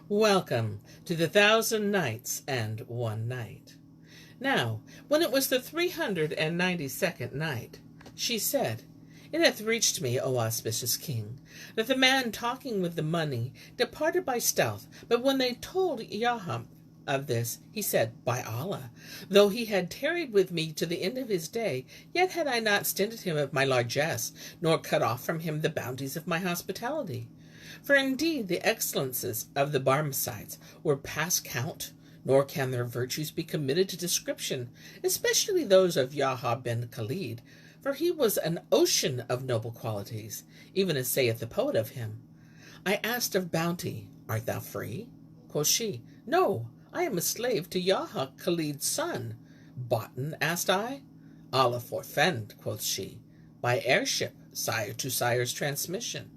Welcome to the 1,000 Nights and 1 Night. Now, when it was the 392nd night, she said, It hath reached me, O auspicious king, that the man talking with the money departed by stealth, but when they told Yaha of this, he said, By Allah, though he had tarried with me to the end of his day, yet had I not stinted him of my largesse, nor cut off from him the bounties of my hospitality. For indeed the excellences of the Barmecides were past count, nor can their virtues be committed to description, especially those of Yahya bin Khalid, for he was an ocean of noble qualities, even as saith the poet of him. I asked of bounty, Art thou free? Quoth she, No, I am a slave to Yaha, Khalid's son. Boughten, asked I. Allah forfend, quoth she, by heirship, sire to sire's transmission.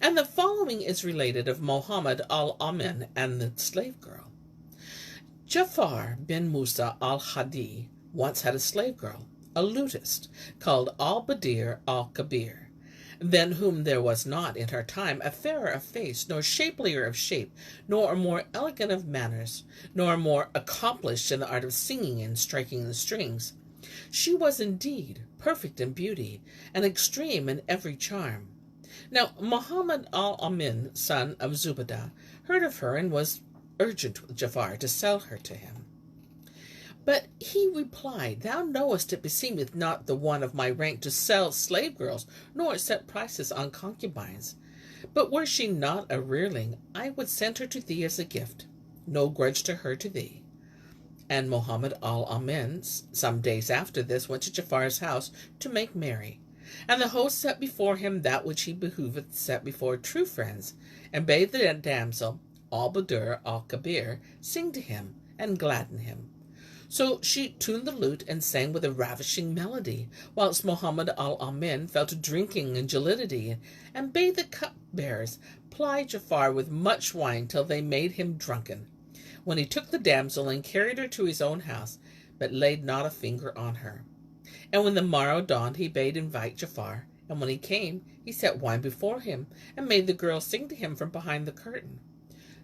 And the following is related of Mohammed Al-Amin and the slave girl. Jafar bin Musa al-Hadi once had a slave girl, a lutist, called Al-Badir al-Kabir, than whom there was not in her time a fairer of face, nor shapelier of shape, nor more elegant of manners, nor more accomplished in the art of singing and striking the strings. She was indeed perfect in beauty, and extreme in every charm. Now Mohammed Al-Amin, son of Zubaydah, heard of her and was urgent with Jafar to sell her to him. But he replied, Thou knowest it beseemeth not the one of my rank to sell slave girls, nor set prices on concubines. But were she not a rearling, I would send her to thee as a gift, no grudge to her to thee. And Mohammed Al-Amin, some days after this, went to Jafar's house to make merry. And the host set before him that which he behoveth set before true friends, and bade the damsel, Al-Badir al-Kabir, sing to him, and gladden him. So she tuned the lute and sang with a ravishing melody, whilst Mohammed Al-Amin fell to drinking and jollity, and bade the cupbearers ply Jafar with much wine till they made him drunken, when he took the damsel and carried her to his own house, but laid not a finger on her. And when the morrow dawned, he bade invite Jafar, and when he came, he set wine before him, and made the girl sing to him from behind the curtain.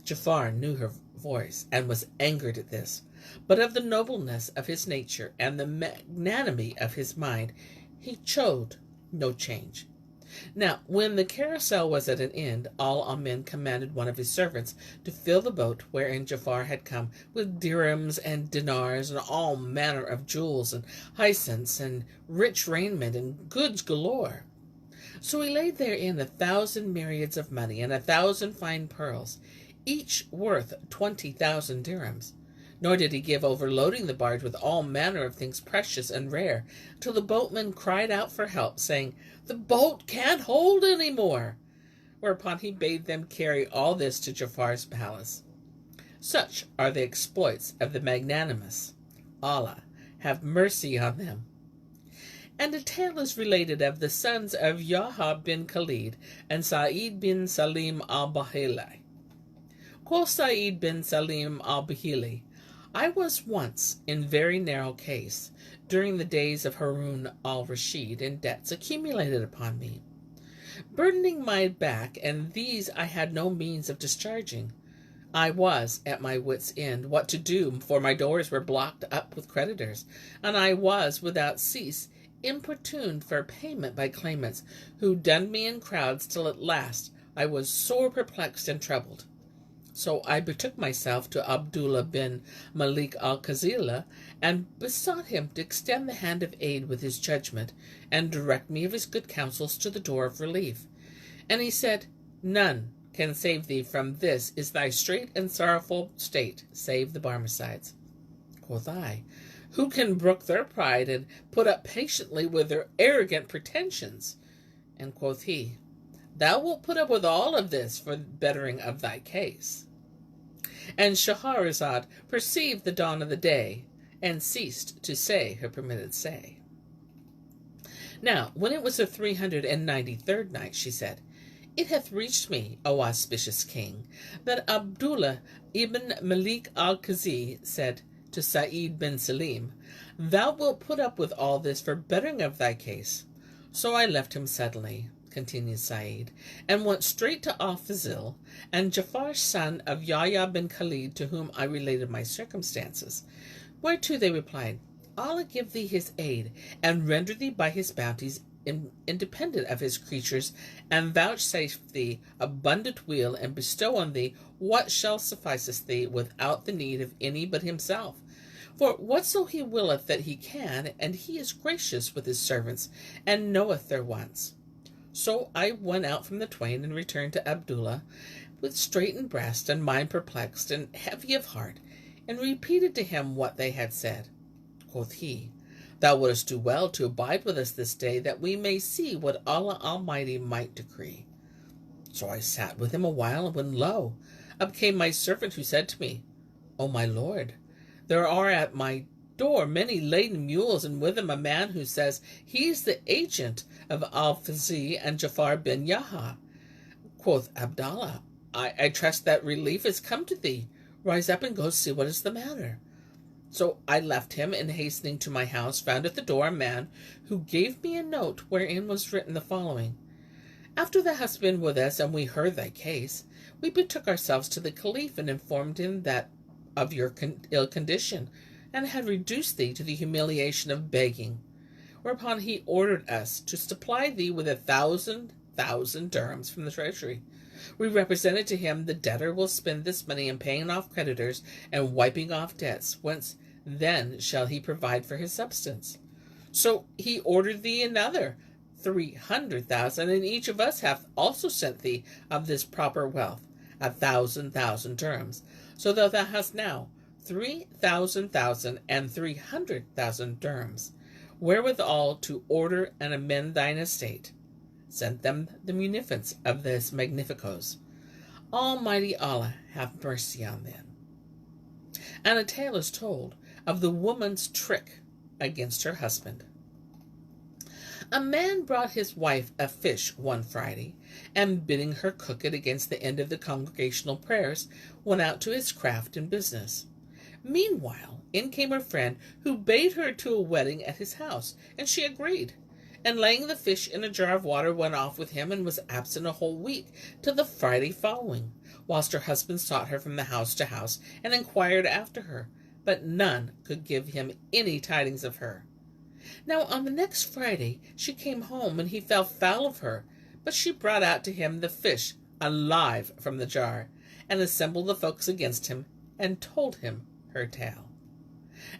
Jafar knew her voice, and was angered at this, but of the nobleness of his nature and the magnanimity of his mind, he showed no change. Now, when the carousel was at an end, Al-Amin commanded one of his servants to fill the boat wherein Jafar had come with dirhams and dinars and all manner of jewels and hyacinths and rich raiment and goods galore. So he laid therein 1,000 myriads of money and 1,000 fine pearls, each worth 20,000 dirhams. Nor did he give over loading the barge with all manner of things precious and rare, till the boatmen cried out for help, saying, The boat can't hold any more. Whereupon he bade them carry all this to Jafar's palace. Such are the exploits of the magnanimous. Allah have mercy on them. And a tale is related of the sons of Yahya bin Khalid and Sa'id bin Salim al-Bahili. Quoth Sa'id bin Salim al-Bahili, I was once in very narrow case, during the days of Harun al-Rashid, in debts accumulated upon me, burdening my back, and these I had no means of discharging. I was at my wit's end what to do, for my doors were blocked up with creditors, and I was without cease importuned for payment by claimants, who dunned me in crowds, till at last I was sore perplexed and troubled. So I betook myself to Abdullah bin Malik al-Khazila, and besought him to extend the hand of aid with his judgment, and direct me of his good counsels to the door of relief. And he said, None can save thee from this is thy strait and sorrowful state, save the Barmecides. Quoth I, Who can brook their pride, and put up patiently with their arrogant pretensions? And quoth he, Thou wilt put up with all of this for the bettering of thy case. And Shahrazad perceived the dawn of the day, and ceased to say her permitted say. Now, when it was the 393rd night, she said, It hath reached me, O auspicious king, that Abdullah ibn Malik al-Qazi said to Sa'id bin Salim, Thou wilt put up with all this for bettering of thy case. So I left him suddenly, continued Said, and went straight to Al-Fazil and Jafar, son of Yahya bin Khalid, to whom I related my circumstances. Whereto they replied, Allah give thee his aid, and render thee by his bounties independent of his creatures, and vouchsafe thee abundant weal, and bestow on thee what shall sufficeth thee without the need of any but himself. For whatso he willeth that he can, and he is gracious with his servants, and knoweth their wants. So I went out from the twain, and returned to Abdullah, with straitened breast, and mind perplexed, and heavy of heart, and repeated to him what they had said. Quoth he, Thou wouldest do well to abide with us this day, that we may see what Allah Almighty might decree. So I sat with him a while, when lo, up came my servant, who said to me, O my lord, there are at my door many laden mules, and with them a man who says he is the agent of Al-Fazil and Jafar bin Yaha. Quoth Abdallah, I trust that relief is come to thee. Rise up and go see what is the matter. So I left him, and hastening to my house, found at the door a man who gave me a note wherein was written the following. After thou hast been with us, and we heard thy case, we betook ourselves to the Caliph, and informed him that of your ill condition, and had reduced thee to the humiliation of begging. Whereupon he ordered us to supply thee with 1,000 dirhams from the treasury. We represented to him the debtor will spend this money in paying off creditors and wiping off debts, whence then shall he provide for his substance. So he ordered thee another 300,000, and each of us hath also sent thee of this proper wealth 1,000 dirhams, so that thou hast now 3,000 and 300,000 dirhams, wherewithal to order and amend thine estate. Sent them the munificence of this magnificos. Almighty Allah have mercy on them. And a tale is told of the woman's trick against her husband. A man brought his wife a fish one Friday, and bidding her cook it against the end of the congregational prayers, went out to his craft and business. Meanwhile, in came her friend, who bade her to a wedding at his house, and she agreed, and laying the fish in a jar of water, went off with him, and was absent a whole week, till the Friday following, whilst her husband sought her from the house to house, and inquired after her, but none could give him any tidings of her. Now on the next Friday she came home, and he fell foul of her, but she brought out to him the fish alive from the jar, and assembled the folks against him, and told him her tale.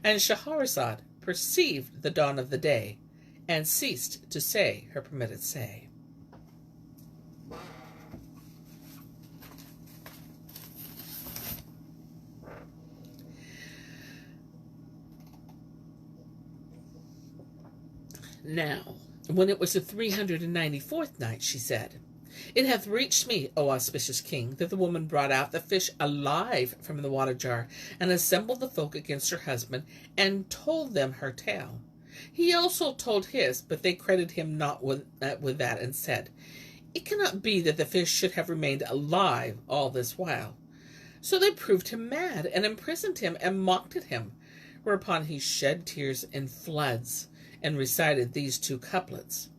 And Shahrazad perceived the dawn of the day, and ceased to say her permitted say. Now, when it was the 394th night, she said, It hath reached me, O auspicious king, that the woman brought out the fish alive from the water jar, and assembled the folk against her husband, and told them her tale. He also told his, but they credited him not with that, and said, It cannot be that the fish should have remained alive all this while. So they proved him mad, and imprisoned him, and mocked at him, whereupon he shed tears in floods, and recited these two couplets.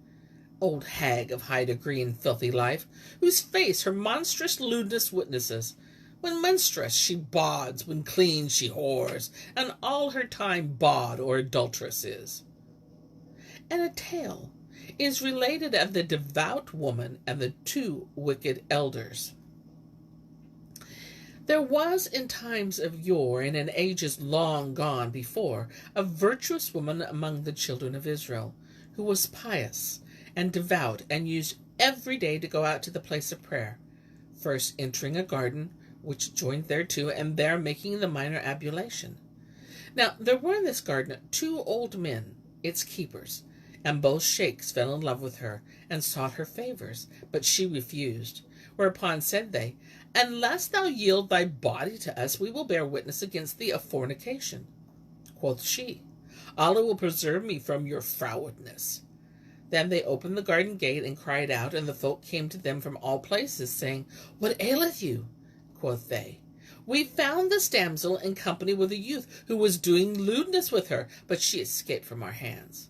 Old hag of high degree and filthy life, whose face her monstrous lewdness witnesses, when menstruous she bawds, when clean she whores, and all her time bawd or adulteress is. And a tale is related of the devout woman and the two wicked elders. There was in times of yore, and in ages long gone before, a virtuous woman among the children of Israel, who was pious and devout, and used every day to go out to the place of prayer, first entering a garden which joined thereto, and there making the minor ablution. Now there were in this garden 2 old men, its keepers, and both sheikhs fell in love with her, and sought her favors, but she refused. Whereupon said they, Unless thou yield thy body to us, we will bear witness against thee of fornication. Quoth she, Allah will preserve me from your frowardness. Then they opened the garden gate, and cried out, and the folk came to them from all places, saying, What aileth you? Quoth they, We found this damsel in company with a youth, who was doing lewdness with her, but she escaped from our hands.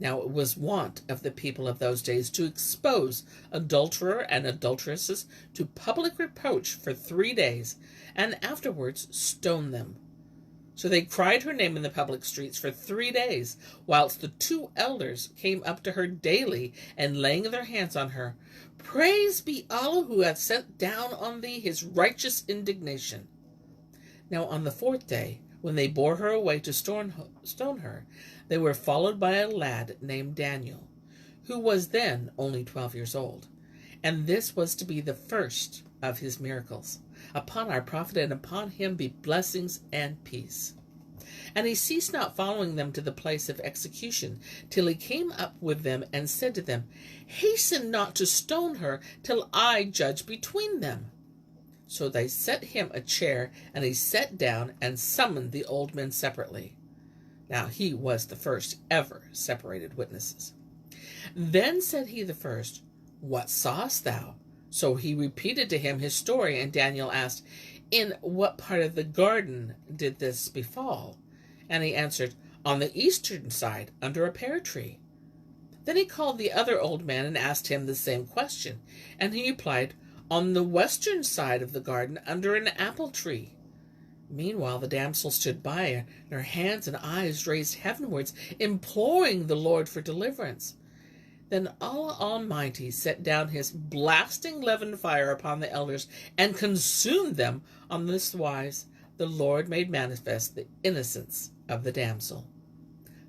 Now it was wont of the people of those days to expose adulterer and adulteresses to public reproach for 3 days, and afterwards stone them. So they cried her name in the public streets for 3 days, whilst the 2 elders came up to her daily, and laying their hands on her, Praise be Allah who hath sent down on thee his righteous indignation. Now on the 4th day, when they bore her away to stone her, they were followed by a lad named Daniel, who was then only 12 years old. And this was to be the first of his miracles. Upon our prophet and upon him be blessings and peace. And he ceased not following them to the place of execution, till he came up with them and said to them, Hasten not to stone her till I judge between them. So they set him a chair, and he sat down and summoned the old men separately. Now he was the first ever separated witnesses. Then said he the first, What sawest thou? So he repeated to him his story, and Daniel asked, In what part of the garden did this befall? And he answered, On the eastern side, under a pear tree. Then he called the other old man and asked him the same question, and he replied, On the western side of the garden, under an apple tree. Meanwhile the damsel stood by, and her hands and eyes raised heavenwards, imploring the Lord for deliverance. Then Allah Almighty set down his blasting leaven fire upon the elders, and consumed them. On this wise the Lord made manifest the innocence of the damsel.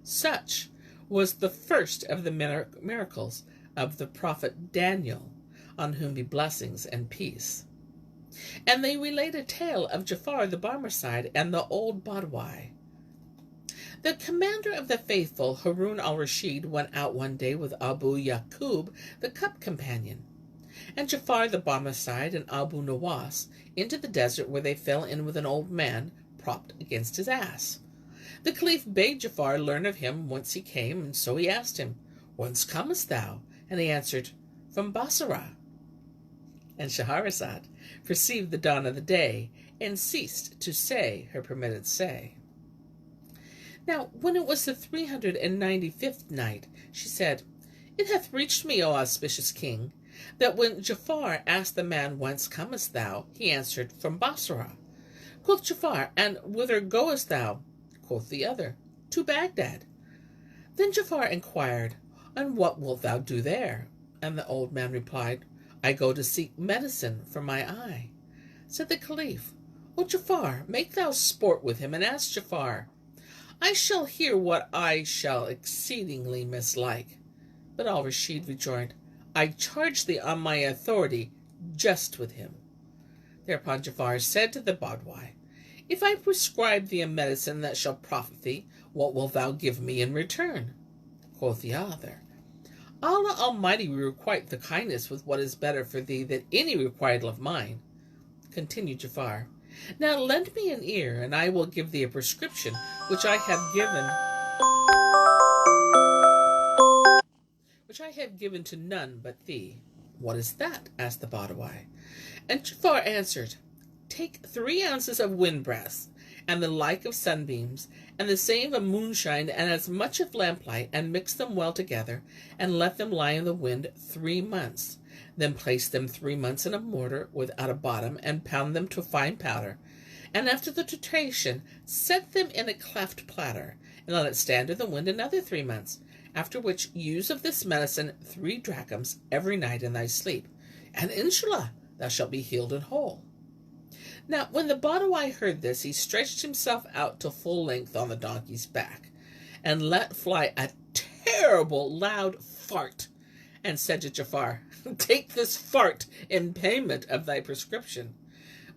Such was the first of the miracles of the prophet Daniel, on whom be blessings and peace. And they relate a tale of Ja'far the Barmecide and the Old Badawi. The commander of the faithful, Harun al-Rashid, went out one day with Abu Yaqub, the cup companion, and Ja'far the Barmecide and Abu Nawas into the desert, where they fell in with an old man propped against his ass. The caliph bade Ja'far learn of him whence he came, and so he asked him, Whence comest thou? And he answered, From Basra. And Shahrazad perceived the dawn of the day, and ceased to say her permitted say. Now when it was the 395th night, she said, It hath reached me, O auspicious king, that when Ja'far asked the man, Whence comest thou? He answered, From Basra. Quoth Ja'far, And whither goest thou? Quoth the other, To Baghdad. Then Ja'far inquired, And what wilt thou do there? And the old man replied, I go to seek medicine for my eye. Said the caliph, O Ja'far, make thou sport with him, and ask Ja'far, I shall hear what I shall exceedingly mislike. But Al-Rashid rejoined, I charge thee on my authority, jest with him. Thereupon Ja'far said to the Badawi, If I prescribe thee a medicine that shall profit thee, what wilt thou give me in return? Quoth the other, Allah Almighty will requite the kindness with what is better for thee than any requital of mine. Continued Ja'far, Now lend me an ear, and I will give thee a prescription which I have given to none but thee. What is that? Asked the Badawi. And Ja'far answered, Take 3 ounces of windbreaths, and the like of sunbeams, and the same of moonshine, and as much of lamplight, and mix them well together, and let them lie in the wind 3 months. Then place them 3 months in a mortar without a bottom, and pound them to fine powder. And after the titration, set them in a cleft platter, and let it stand in the wind another 3 months. After which, use of this medicine 3 drachms every night in thy sleep, and inshallah thou shalt be healed and whole. Now when the Badawi heard this, he stretched himself out to full length on the donkey's back, and let fly a terrible loud fart, and said to Ja'far, Take this fart in payment of thy prescription.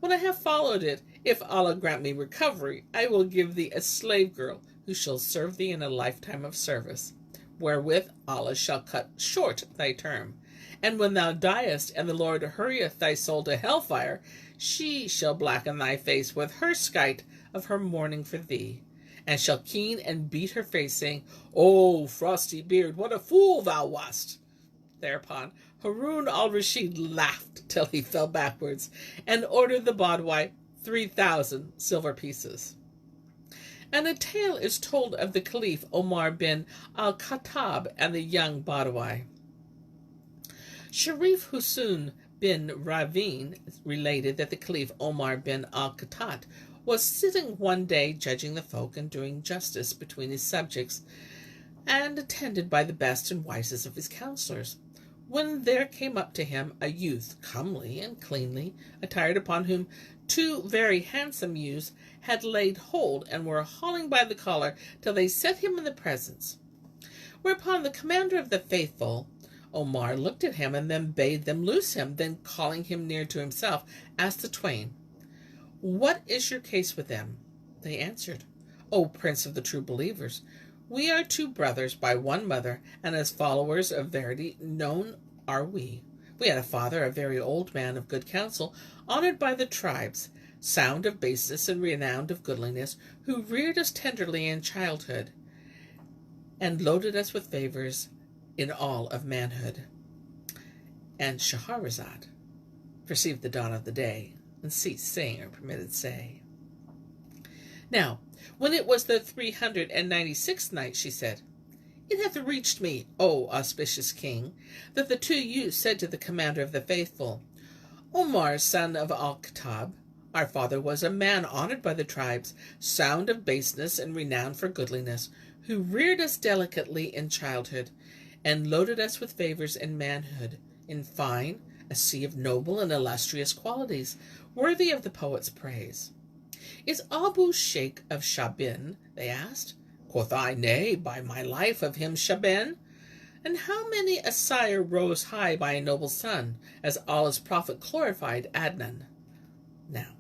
When I have followed it, if Allah grant me recovery, I will give thee a slave girl, who shall serve thee in a lifetime of service, wherewith Allah shall cut short thy term. And when thou diest, and the Lord hurrieth thy soul to hellfire, she shall blacken thy face with her skite of her mourning for thee, and shall keen and beat her face, saying, O frosty beard, what a fool thou wast! Thereupon Harun al-Rashid laughed till he fell backwards, and ordered the Badawi 3,000 silver pieces. And a tale is told of the Caliph Omar bin Al-Khattab and the Young Badawi. Sharif Hussein bin Ravin related that the Caliph Omar bin Al-Khattab was sitting one day judging the folk and doing justice between his subjects, and attended by the best and wisest of his counselors, when there came up to him a youth, comely and cleanly attired, upon whom two very handsome youths had laid hold, and were hauling by the collar till they set him in the presence. Whereupon the commander of the faithful, Omar, looked at him, and then bade them loose him. Then, calling him near to himself, asked the twain, "What is your case with them?" They answered, "O Prince of the true believers, we are two brothers by one mother, and as followers of verity known are we. We had a father, a very old man of good counsel, honored by the tribes, sound of baseness and renowned of goodliness, who reared us tenderly in childhood, and loaded us with favors in all of manhood." And Shahrazad perceived the dawn of the day, and ceased saying her permitted say. Now, when it was the 396th night, she said, "It hath reached me, O auspicious king, that the two youths said to the commander of the faithful, Omar, son of Al-Khattab, our father was a man honored by the tribes, sound of baseness and renowned for goodliness, who reared us delicately in childhood, and loaded us with favors in manhood, in fine, a sea of noble and illustrious qualities, worthy of the poet's praise. Is Abu Sheikh of Shabin?" they asked. Quoth I, "Nay, by my life, of him Shabin. And how many a sire rose high by a noble son, as Allah's prophet glorified Adnan? Now,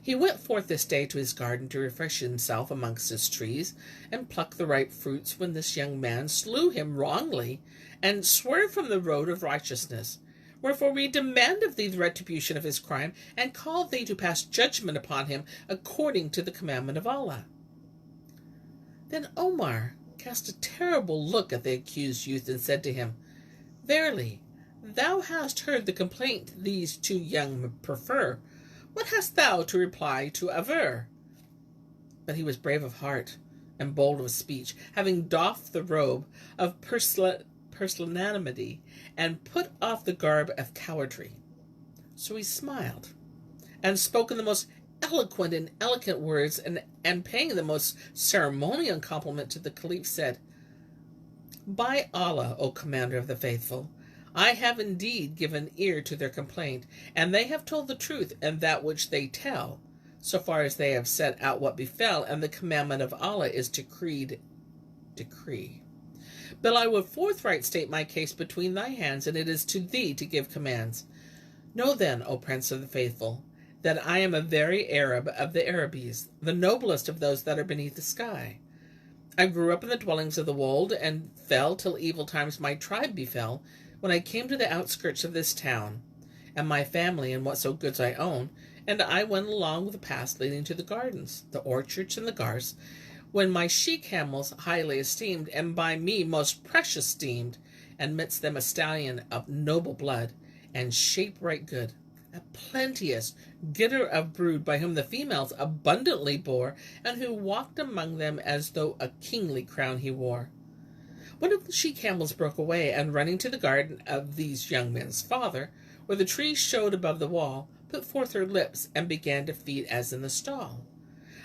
he went forth this day to his garden to refresh himself amongst his trees, and pluck the ripe fruits, when this young man slew him wrongly, and swerved from the road of righteousness. Wherefore we demand of thee the retribution of his crime, and call thee to pass judgment upon him according to the commandment of Allah." Then Omar cast a terrible look at the accused youth, and said to him, "Verily, thou hast heard the complaint these two young prefer. What hast thou to reply to aver?" But he was brave of heart and bold of speech, having doffed the robe of pusillanimity and put off the garb of cowardry. So he smiled, and spoke in the most eloquent and elegant words, and paying the most ceremonial compliment to the Caliph, said, "By Allah, O Commander of the Faithful, I have indeed given ear to their complaint, and they have told the truth in that which they tell, so far as they have set out what befell, and the commandment of Allah is decree. But I will forthright state my case between thy hands, and it is to thee to give commands. Know then, O Prince of the Faithful, that I am a very Arab of the Arabes, the noblest of those that are beneath the sky. I grew up in the dwellings of the wold, and fell till evil times my tribe befell, when I came to the outskirts of this town, and my family and whatso goods I own, and I went along the paths leading to the gardens, the orchards, and the garths, when my she-camels highly esteemed, and by me most precious esteemed, and midst them a stallion of noble blood, and shape right good, a plenteous getter of brood, by whom the females abundantly bore, and who walked among them as though a kingly crown he wore. One of the she-camels broke away, and running to the garden of these young men's father, where the tree showed above the wall, put forth her lips, and began to feed as in the stall.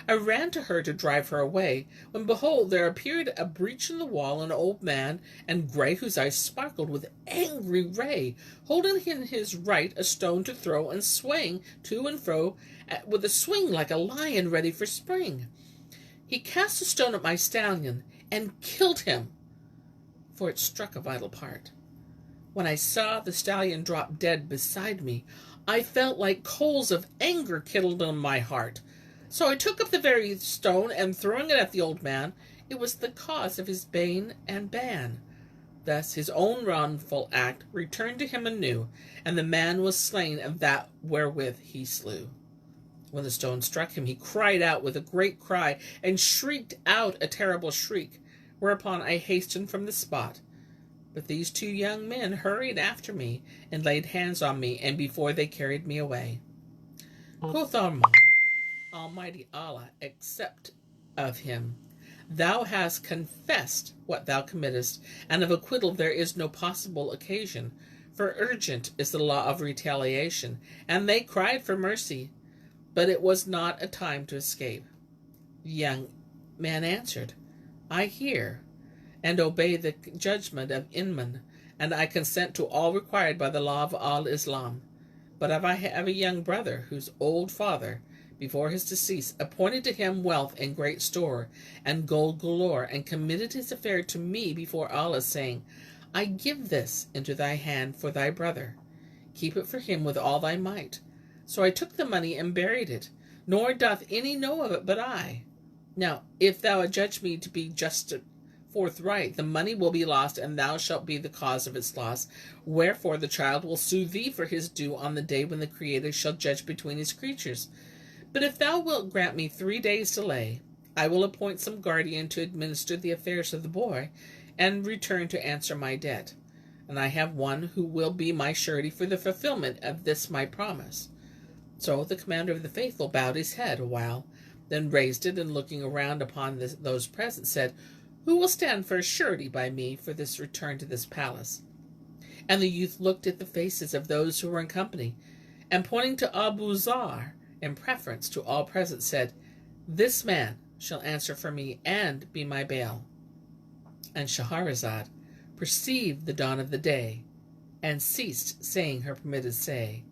I ran to her to drive her away, when behold, there appeared a breach in the wall an old man, and grey, whose eyes sparkled with angry ray, holding in his right a stone to throw, and swaying to and fro with a swing like a lion ready for spring. He cast a stone at my stallion, and killed him, for it struck a vital part. When I saw the stallion drop dead beside me, I felt like coals of anger kindled in my heart. So I took up the very stone, and throwing it at the old man, it was the cause of his bane and ban. Thus his own wrongful act returned to him anew, and the man was slain of that wherewith he slew. When the stone struck him, he cried out with a great cry, and shrieked out a terrible shriek, whereupon I hastened from the spot. But these two young men hurried after me, and laid hands on me, and before they carried me away. Quoth Almighty Allah, accept of him. Thou hast confessed what thou committest, and of acquittal there is no possible occasion, for urgent is the law of retaliation, and they cried for mercy, but it was not a time to escape. The young man answered, I hear and obey the judgment of Inman, and I consent to all required by the law of Al-Islam. But if I have a young brother whose old father, before his decease, appointed to him wealth in great store, and gold galore, and committed his affair to me before Allah, saying, I give this into thy hand for thy brother. Keep it for him with all thy might. So I took the money and buried it, nor doth any know of it but I. Now, if thou adjudge me to be just forthright, the money will be lost, and thou shalt be the cause of its loss. Wherefore the child will sue thee for his due on the day when the Creator shall judge between his creatures. But if thou wilt grant me 3 days' delay, I will appoint some guardian to administer the affairs of the boy, and return to answer my debt. And I have one who will be my surety for the fulfillment of this my promise. So the commander of the faithful bowed his head a while, then raised it, and looking around upon those present, said, Who will stand for a surety by me for this return to this palace? And the youth looked at the faces of those who were in company, and pointing to Abu Zar, in preference to all present, said, This man shall answer for me and be my bail. And Shahrazad perceived the dawn of the day, and ceased saying her permitted say.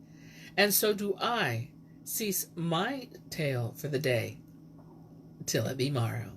And so do I cease my tale for the day, till it be morrow.